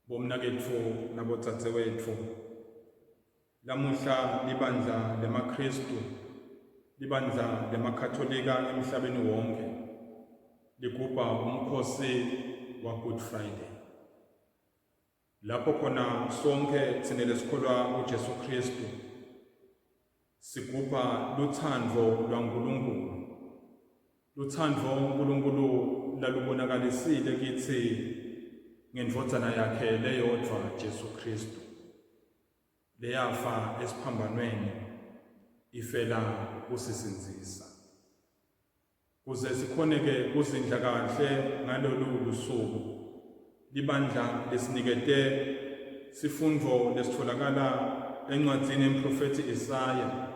bomnaketfu nabodzadzewetfu. Lamuhla libandla lemaKristu, libandla lemakatholika emhlabeni wonke ligubha umkhosi wa Good Friday. Lapho khona sonke thina lesikholwa kuJesu Kristu sigubha luthando lwaNkulunkulu. Luthando uNkulunkulu lalubonakalisile kithi ngendvodzana yakhe leyodwa Jesu Kristu, leyafa esiphambanweni ifela kusisinzisa. Kuze sikhoneke kuzindla kahle ngalolu lusuku, libandla lesinikete sifundvo lesitholakala encwadzini yemprofethi Isaya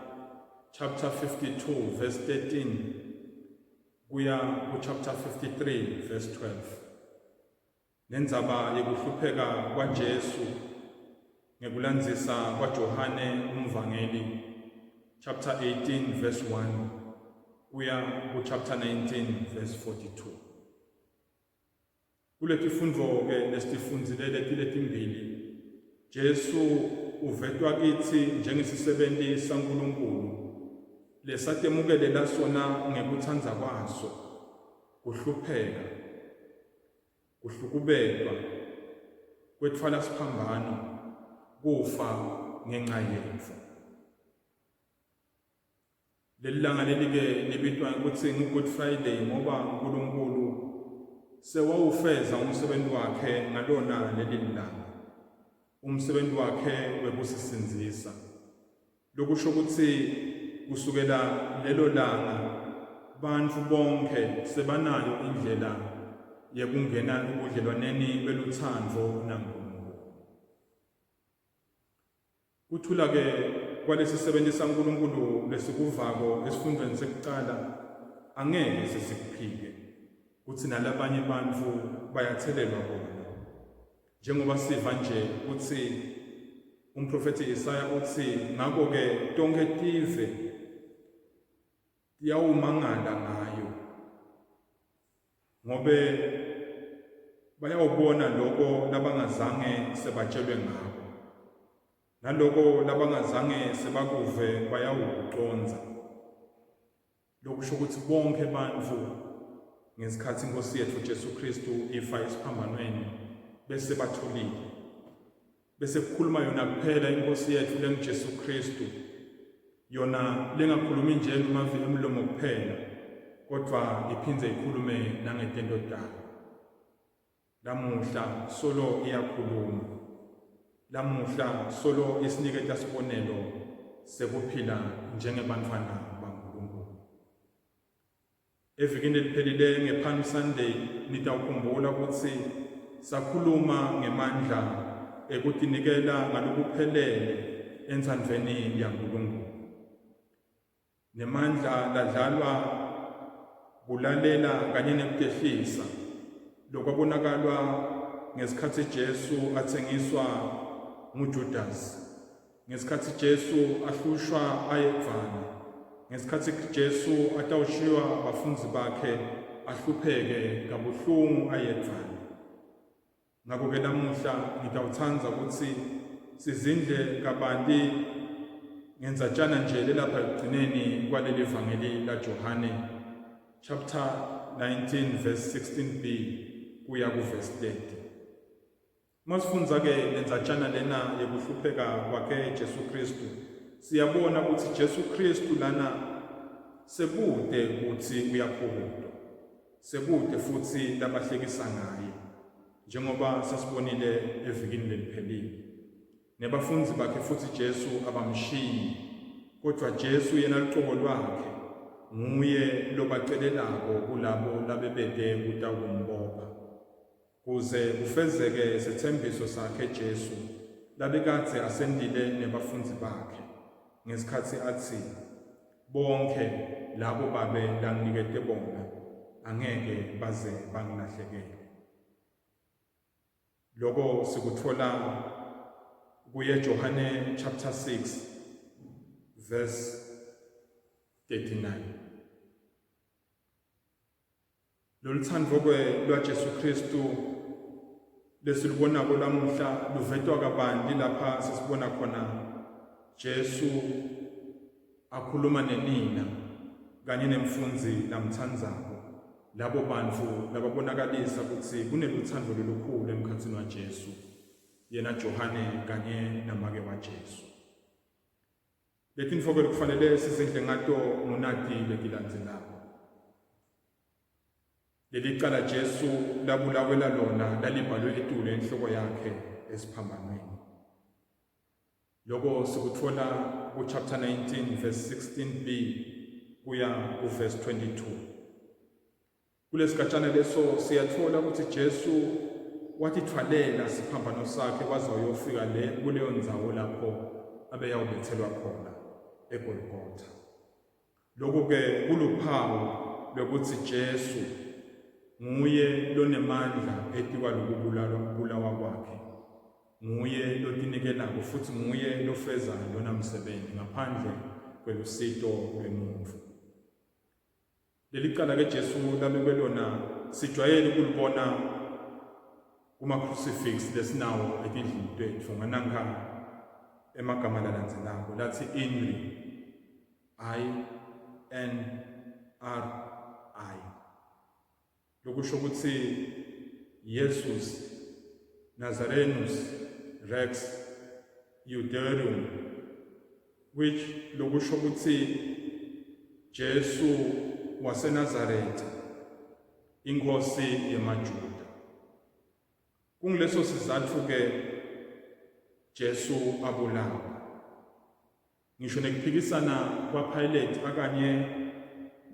chapter 52 verse 13 kuya ku chapter 53 verse 12. Nendzaba yekuhlupheka kwaJesu ngekulandzisa kwaJohane umvangeli chapter 18 verse 1 kuya ku chapter 19 verse 42. Kuletifundvo ke lesitifundzile letimbili, Jesu uvetwa kithi njengesisebenti saNkulunkulu lesatemukelela sona ngekutsanza kwaso, kuhlupheka, kuhlukubetwa, kwetfala siphambano, kufa ngenxa yetfu. Lelilanga lelike libitwa ukuthi ngu-Good Friday ngoba uNkulunkulu sewawufeza umsebenzi wakhe ngalona leli langa, umsebenzi wakhe wekusisinzisa. Lokusho ukuthi kusukela lelo langa bantfu bonke sebanayo indlela yekungena ebudlelwaneni beluthando naNkulunkulu. Kuthula ke kwalesi sisebenti saNkulunkulu lesikuvako esifundweni sekucala angeke sesikuphike kuthi nalabanye bantfu bayathelelwa bona. Njengoba siva nje uthi umprofethi Isaya uthi ngakho-ke tonke tive tiyawumangala ngayo, ngobe bayawubona loko labangazange sebatshelwe ngako, naloko labangazange sebakuve bayawukuconza. Lokusho ukuthi bonke bantfu ngesikhathi Nkosi yethu Jesu Kristu ifa esiphambanweni bese batholile, bese kukhuluma yona kuphela iNkosi yethu lenguJesu Kristu, yona lengakhulumi nje emavini emlomo kuphela kodwa iphindze ikhulume nangetento tayo. Lamuhla solo iyakhuluma, lamuhla solo isiniketa sibonelo sekuphila njengebantfwana baNkulunkulu. Evikini eliphelile ngePalm Sunday nitawukhumbula ukuthi sakhuluma ngemandla ekutinikela ngalokuphelele entsandvweni yaNkulunkulu, nemandla ladlalwa kulalela kanye nekutehlisa lokwabonakalwa ngesikhathi Jesu atsengiswa nguJudas, ngesikhathi Jesu ahlushwa ayekuvana, ngesikhathi Jesu atawushiwa bafundzi bakhe ahlupheke kabuhlungu ayekuvana. Ngakho-ke lamuhla ngitawutsandza ukuthi sizindle kabanti ngendzatshana nje lelapha ekugcineni kwaleli vangeli laJohane chapter 19 verse 16b kuya ku verse 30. Masifundza-ke lendzatshana lena yekuhlupheka kwakhe Jesu Kristu, siyabona ukuthi Jesu Kristu lana sekude ukuthi uyaphukutwa, sekude futhi labahlekisa ngaye, njengoba sasibonile evikini leliphelile. Nebafundzi bakhe futhi Jesu abamshiyi, kodwa Jesu yena lucobo lwakhe nguye lobacelelako kulabo labebede kutawumbopha, kuze kufezeke isithembiso sakhe Jesu labekadze asendile nebafundzi bakhe ngesikhathi athi, bonke labo babe langinikete bona angeke baze bangilahlekele. Loko sikutfola kuye Johane chapter 6 verse 39. Lolutsandvo lwaJesu Kristu lesilibonako lamuhla luvetwa kabanti lapha sisibona khona Jesu akhuluma nenina kanye nemfunzi lamthandzako, labo bantfu lababonakalisa ukuthi kuneluthando lolukhulu emkhatsini wa Jesu, yena Johane kanye namake wa Jesu. Letintfo-ke kufanele sizidle ngato ngunati letilandzelako. Lelicala Jesu labulawela lona lalibhalwe etulu enhloko yakhe esiphambanweni. Loko sikutfola ku chapter 19 verse 16b kuya ku verse 22. Kulesikhatshana leso siyatfola ukuthi Jesu watithwalela siphambano sakhe waze wayofika kuleyo ndzawo lapho abeyawubethelwa khona eGolgotha. Lokho-ke kuluphawu lokuthi Jesu nguye lonemandla etikwa lokubulawa kwakhe, nguye lotinikelako futhi nguye lofeza lona msebenzi ngaphandle kwelusito lwemuntfu. Lelicala ke Jesu labekwe lona sijwayele ukulibona kuma-crucifix lesinawo etindlini tetfu ngananka emagama lalandzelako lathi INRI, I-N-R-I. Lokusho ukuthi Jesus Nazarenus Rex Judeorum, which lokusho ukuthi Jesu waseNazaretha, inkosi yemaJuda. Kungileso sizatfu-ke Jesu abulawa. Ngisho nekuphikisana kwaPilate akanye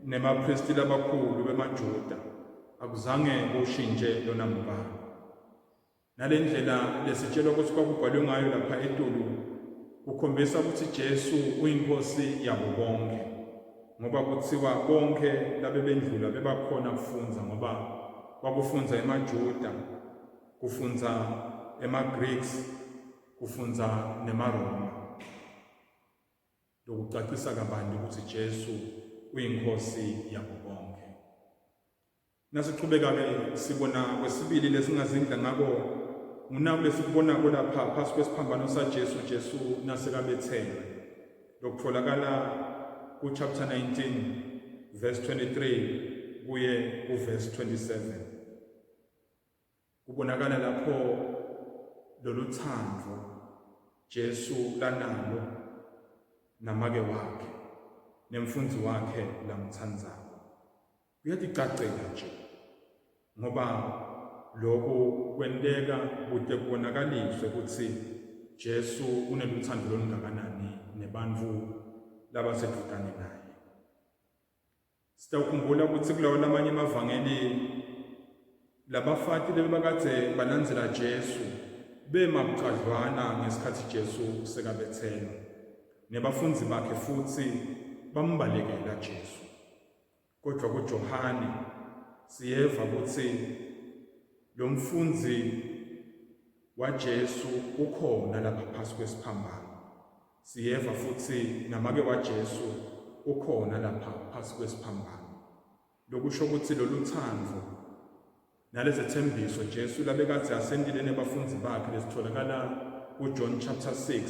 nemapristi labakhulu bemaJuda akuzange kushintshe lona mbhalo. Nalendlela lesitshelwa ukuthi kwakubhalwe ngayo lapha etulu kukhombisa ukuthi Jesu uyinkosi yabo bonke, ngoba kuthiwa bonke labebendlula bebakhona kufunza, ngoba kwakufunza emaJuda, kufunza ema-Greeks, kufunza nemaRoma. Lokucacisa kabanti ukuthi Jesu uyinkosi yabo bonke. Nasichubeka-ke sibona kwesibili lesingazindla ngako ngunaku lesikubonako lapha phasi kwesiphambano Jesu nasekabethelwe. Lokutfolakala ku chapter 19 verse 23 kuye ku verse 27. Kubonakala lapho loluthando Jesu lanalo namake wakhe nemfunzi wakhe lamthandzako. Kuyaticacela nje ngoba lokho kwenteka kude kubonakaliswe ukuthi Jesu uneluthando olungakanani nebantfu labasedvutane naye. Sitawukhumbula ukuthi kulawo lamanye amavangeli labafati lebakade balandzela Jesu bemabucadlwana ngesikhathi Jesu sekabethelwa, nebafundzi bakhe futhi bambalekela Jesu. Kodwa kuJohane siyeva ukuthi lo mfundzi wa Jesu ukhona lapha phasi kwesiphambano. Siyeva futhi namake wa Jesu ukhona lapha phasi kwesiphambano. Lokusho ukuthi loluthando nalezethembiso Jesu labekade asendile nebafundzi bakhe lesitholakala kuJohn chapter 6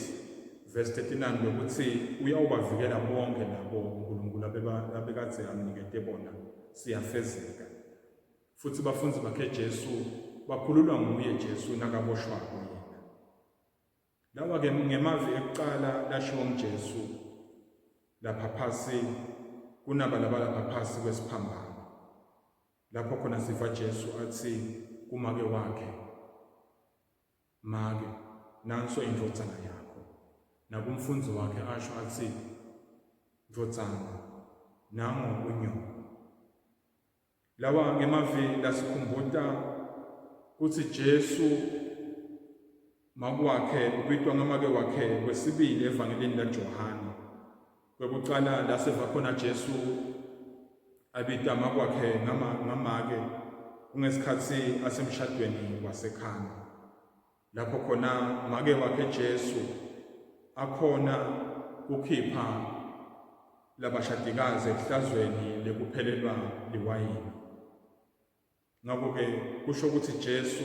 verse 39 lokuthi uyawubavikela bonke labo uNkulunkulu abekade amnikete bona siyafezeka. Futhi bafundzi bakhe Jesu bakhululwa nguye Jesu nakaboshwako yena. Lawa-ke ngemavi ekuqala lashiwo nguJesu lapha phasi kunaba lapha phasi kwesiphambano. Lapho khona siva Jesu athi kumake wakhe, make nanso indvodzana yakho. Nakumfundzi wakhe asho athi, ndvodzana nango unyoko. Lawa ngemavi lasikhumbuta kuthi Jesu makwakhe ubitwa ngamake wakhe kwesibili evangelini laJohane. Kwekucala laseva khona Jesu abita makwakhe ngamake kungesikhathi asemshadweni waseKhana. Lapho khona make wakhe Jesu akhona kukhipha labashadikazi ehlazweni lekuphelelwa liwayini. Ngakho-ke kusho ukuthi Jesu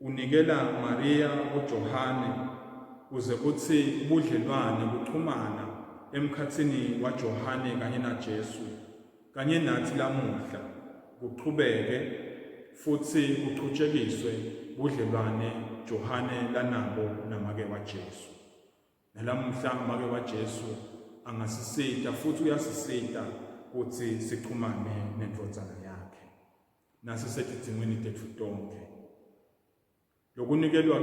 unikela Maria uJohane kuze kuthi ubudlelwane buxhumana emkhathini waJohane kanye naJesu kanye nathi lamuhla kuqhubeke futhi kuqhutshekiswe budlelwane Johane lanabo namake waJesu. Nalamuhla amake waJesu angasisita futhi uyasisita ukuthi sixhumane nendvodzana yakhe nasisezidingweni tethu tonke. Lokunikelwa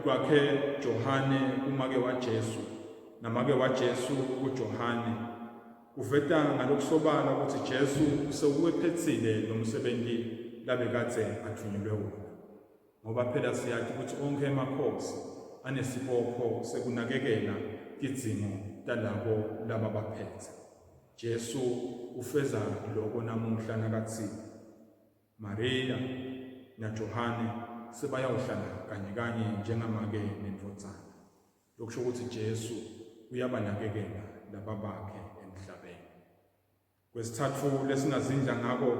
kwakhe Johane kumake waJesu namake waJesu kuJohane kuveta ngalokusobala ukuthi Jesu sewuwephethile lo msebenzi labekade athunyelwe wona. Ngoba phela siyathi ukuthi onke emakhosi anesibopho sekunakekela izimo talabo laba baphethe. Jesu ufeza lokho namuhla nakathi Maria naJohane sebayawuhlala kanye njengamake nendvodzana. Lokusho ukuthi Jesu uyabanakekela laba bakhe emhlabeni. Kwesithathu lesingazindla ngako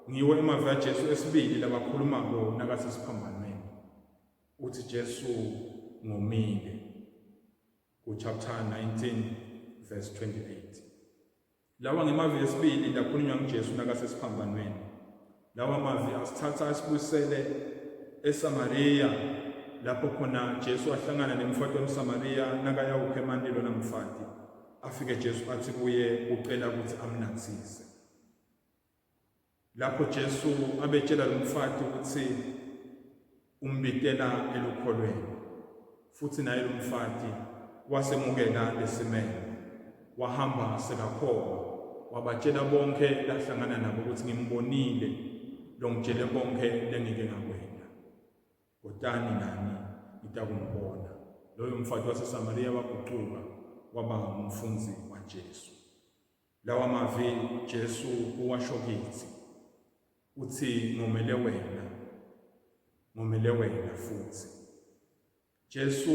ngiwe emava yaJesu esibili labakhulumako nakasesiphambanweni. Uthi Jesu ngomile kuchapter 19 verse 28. Lawa ngemavi yesibili lakhulunywa nguJesu nakasesiphambanweni. Lawa mavi asithatha asibuyisele eSamaria lapho khona Jesu ahlangana nemfati womSamaria nakayawukha emandilo namfati. Afike Jesu athi kuye ucela ukuthi amnathise. Lapho Jesu abetshela lo mfati ukuthi umbitela elukholweni. Futhi naye lo mfati wasemukela lesimelo. Wahamba sekakholwa. Wabatshela bonke lahlangana nabo ukuthi ngimbonile lo ngitshele bonke lengike ngakwena. Kodani nani ngitakumbona. Loyo mfati waseSamaria waguquka waba ngumfunzi waJesu. Lawa mavi Jesu uwasho kithi uthi ngomele wena futhi. Jesu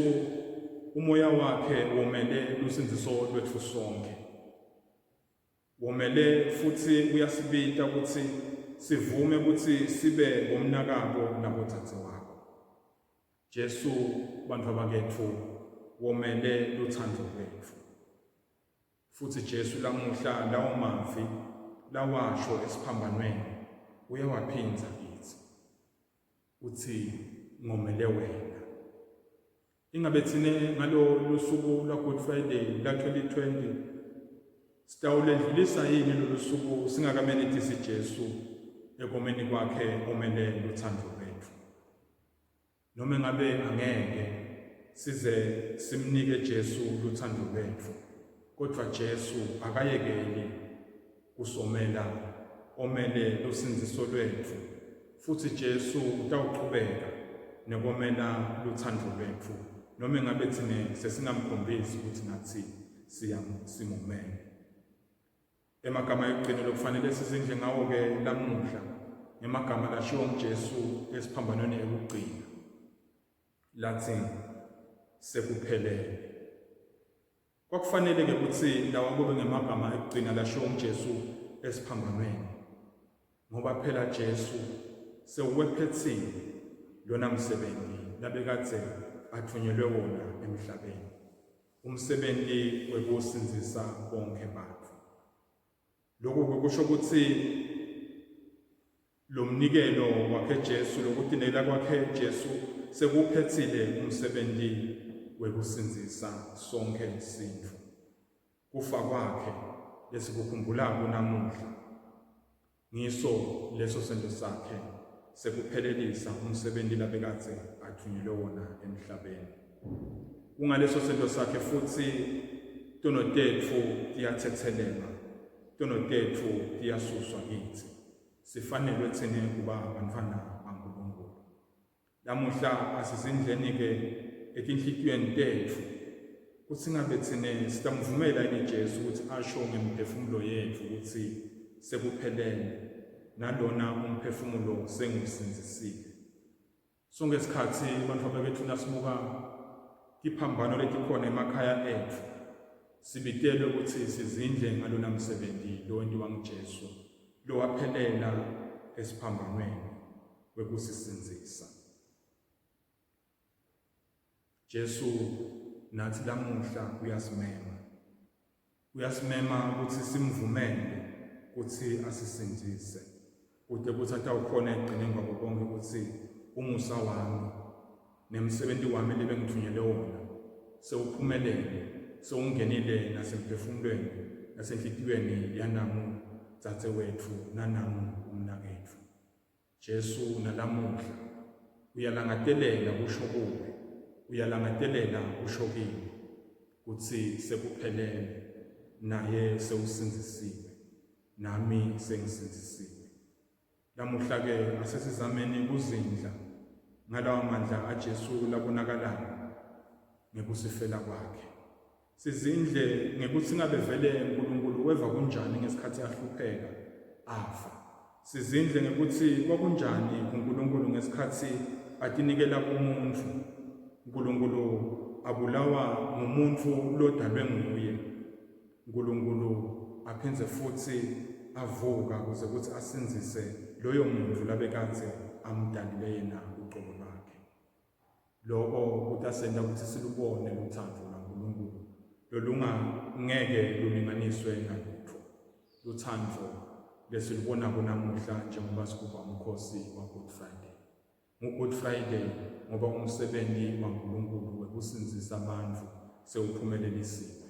umoya wakhe womele lusindiso lwethu sonke. Womele futhi uyasibita ukuthi sivume ukuthi sibe ngomnakabo nabotsatsi wakho. Jesu bantu bakethu womele luthando lwethu. Futhi Jesu lamuhla lawo mavi lawasho esiphambanweni uyawaphinza kithi. Uthi ngomele wena. Ingabe thine ngalo lusuku la Good Friday la 2020 sitawuledlulisa yini lo lusuku singakamenethisi Jesu ekomeni kwakhe omele luthando lwethu. Noma ngabe angeke size simnike Jesu luthando lwethu, kodwa Jesu akayekeli kusomela omele lusindiso lwethu. Futhi Jesu utawuqhubeka nekomela luthando lwethu noma ngabe thine sesingamkhombisi ukuthi nathi simumele. Emagama ekugcina lokufanele sizindle ngawo ke lamuhla ngemagama lashiwo nguJesu esiphambanweni ekugcina lathi sekuphelele. Kwakufanele ke ukuthi lawa kube ngemagama ekugcina lashiwo nguJesu esiphambanweni ngoba phela Jesu sewuwephethile lona msebenzi labekade athunyelwe wona emhlabeni, umsebenzi wekusinzisa bonke abantu. Lokhu kusho ukuthi lo mnikelo wakhe Jesu lokutinela kwakhe Jesu sekuphethile umsebenzi wekusinzisa sonke isintfu. Kufa kwakhe lesikukhumbulako namuhla ngiso leso sento sakhe sekuphelelisa umsebenzi labekade athunyelwe wona emhlabeni. Kungaleso sento sakhe futhi tono tetfu tiyathethelela, tono tetfu tiyasuswa kithi. Sifanelwe thine kuba abantwana baNkulunkulu. Lamuhla asizindleni ke etinhlitiyweni tetfu ukuthi ngabe thine sitamvumela yini Jesu ukuthi asho ngemphefumulo yethu ukuthi sekuphelele nalona umphefumulo sengusinzisile. Sonke isikhathi abantu abekethu nasibuka iphambano letikhona emakhaya ethu sibitele ukuthi sizindle ngalona msebenzi lo wentiwa nguJesu lo waphelela esiphambanweni wekusisinzisa. Jesu nathi lamuhla uyasimema ukuthi simvumele ukuthi asisindise kude kuthi atawukhona egcine ngakho konke ukuthi umusa wami nemsebenzi wami lebengithunyelwe wona sewuphumelele, sewungenile nasemphefumulweni nasenhlitiyweni yanamu dzadze wethu nanamu umnaketfu. Jesu nalamuhla uyalangatelela kusho kuwe, uyalangatelela kusho kimi ukuthi sekuphelele, naye sewusinzisiwe, nami sengisinzisiwe. Lamuhla-ke asesizameni kuzindla ngalawa mandla aJesu labonakalayo ngekusifela kwakhe. Sizindle ngekuthi ngabe vele uNkulunkulu weva kunjani ngesikhathi ahlupheka afa. Sizindle ngekuthi kwakunjani uNkulunkulu ngesikhathi atinikela kumuntu. uNkulunkulu abulawa ngumuntu lodalwe nguye. uNkulunkulu aphenze futhi avuka kuze ukuthi asinzise loyo muntu labekade amdalile yena uqobo lwakhe. Lokho kutasenda ukuthi silubone luthando laNkulunkulu lolungeke lulinganiswe nalutho. Luthando lesilubona namuhla njengoba sikuba umkhosi wa-Good Friday. Ngo-Good Friday ngoba umsebenzi waNkulunkulu wekusinzisa abantu sewuphumelelisiwe.